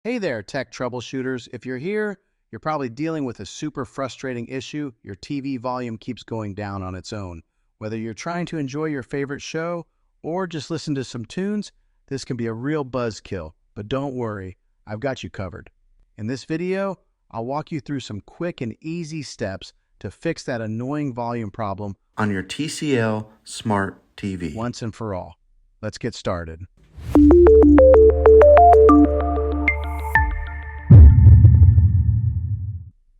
Hey there, tech troubleshooters. If you're here, you're probably dealing with a super frustrating issue. Your TV volume keeps going down on its own. Whether you're trying to enjoy your favorite show or just listen to some tunes, this can be a real buzzkill. But don't worry, I've got you covered. In this video, I'll walk you through some quick and easy steps to fix that annoying volume problem on your TCL Smart TV. once and for all. Let's get started.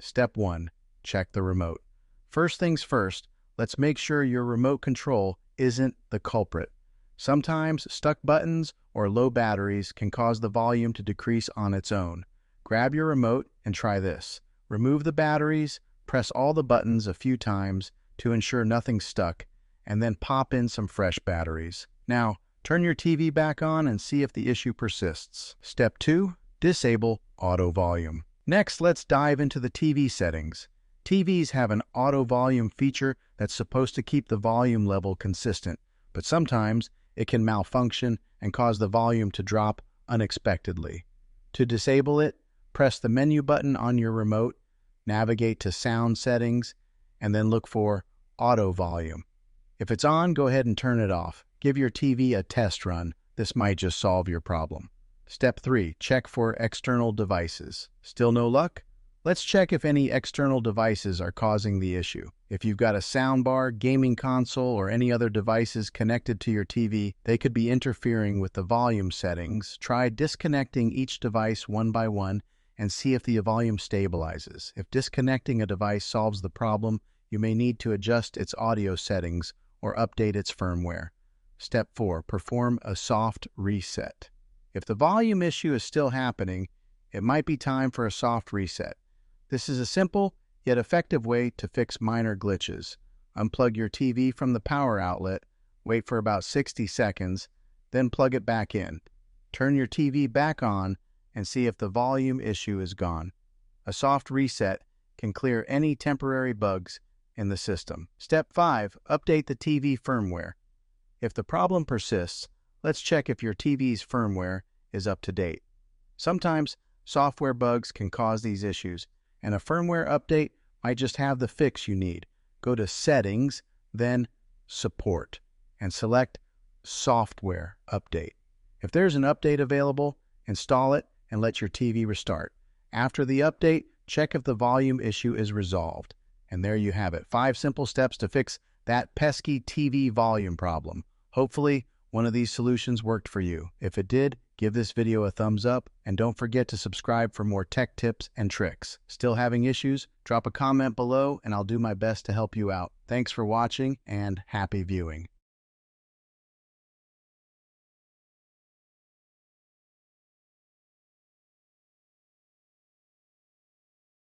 Step 1. Check the remote. First things first, let's make sure your remote control isn't the culprit. Sometimes stuck buttons or low batteries can cause the volume to decrease on its own. Grab your remote and try this. Remove the batteries, press all the buttons a few times to ensure nothing's stuck, and then pop in some fresh batteries. Now, turn your TV back on and see if the issue persists. Step 2. Disable auto volume. Next, let's dive into the TV settings. TVs have an auto volume feature that's supposed to keep the volume level consistent, but sometimes it can malfunction and cause the volume to drop unexpectedly. To disable it, press the menu button on your remote, navigate to Sound Settings, and then look for Auto Volume. If it's on, go ahead and turn it off. Give your TV a test run. This might just solve your problem. Step 3. Check for external devices. Still no luck? Let's check if any external devices are causing the issue. If you've got a soundbar, gaming console, or any other devices connected to your TV, they could be interfering with the volume settings. Try disconnecting each device one by one and see if the volume stabilizes. If disconnecting a device solves the problem, you may need to adjust its audio settings or update its firmware. Step 4. Perform a soft reset. If the volume issue is still happening, it might be time for a soft reset. This is a simple yet effective way to fix minor glitches. Unplug your TV from the power outlet, wait for about 60 seconds, then plug it back in. Turn your TV back on and see if the volume issue is gone. A soft reset can clear any temporary bugs in the system. Step 5. Update the TV firmware. If the problem persists, let's check if your TV's firmware is up to date. Sometimes software bugs can cause these issues, and a firmware update might just have the fix you need. Go to Settings, then Support, and select Software Update. If there's an update available, install it and let your TV restart. After the update, check if the volume issue is resolved. And there you have it. 5 simple steps to fix that pesky TV volume problem. Hopefully, one of these solutions worked for you. If it did, give this video a thumbs up and don't forget to subscribe for more tech tips and tricks. Still having issues? Drop a comment below and I'll do my best to help you out. Thanks for watching and happy viewing.